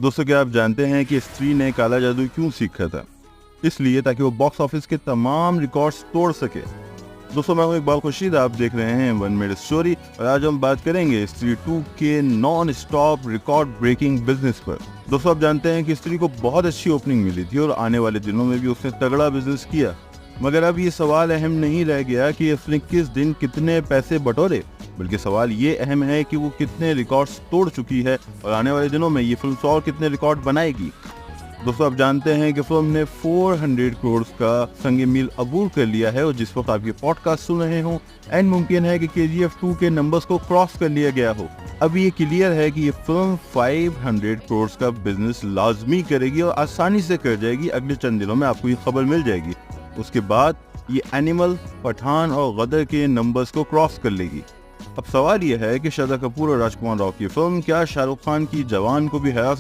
दोस्तों, क्या आप जानते हैं कि स्त्री ने काला जादू क्यों सीखा था? इसलिए ताकि वो बॉक्स ऑफिस के तमाम रिकॉर्ड्स तोड़ सके। दोस्तों, मैं हूं इकबाल खुर्शीद, आप देख रहे हैं वन मिनट स्टोरी और आज हम बात करेंगे स्त्री 2 के non stop record breaking business पर। दोस्तों, आप जानते हैं कि स्त्री को बहुत अच्छी ओपनिंग मिली थी और आने वाले दिनों में भी उसने तगड़ा बिजनेस किया, मगर अब ये सवाल अहम नहीं रह गया कि उसने किस दिन कितने पैसे बटोरे, बल्कि सवाल ये अहम है कि वो कितने रिकॉर्ड्स तोड़ चुकी है और आने वाले दिनों में ये फिल्म और कितने रिकॉर्ड बनाएगी। दोस्तों, आप जानते हैं कि फिल्म ने 400 करोड़ का संग मील अबूर कर लिया है और जिस वक्त आप ये पॉडकास्ट सुन रहे हो एंड मुमकिन है कि KGF 2 के नंबर्स को क्रॉस कर लिया गया हो। अब ये क्लियर है कि ये फिल्म 500 करोड़ का बिजनेस लाजमी करेगी और आसानी से कर जाएगी। अगले चंद दिनों में आपको ये खबर मिल जाएगी। उसके बाद ये एनिमल, पठान और गदर के नंबर्स को क्रॉस कर लेगी। अब सवाल यह है कि श्रद्धा कपूर और राजकुमार राव की फिल्म क्या शाहरुख खान की जवान को भी हरा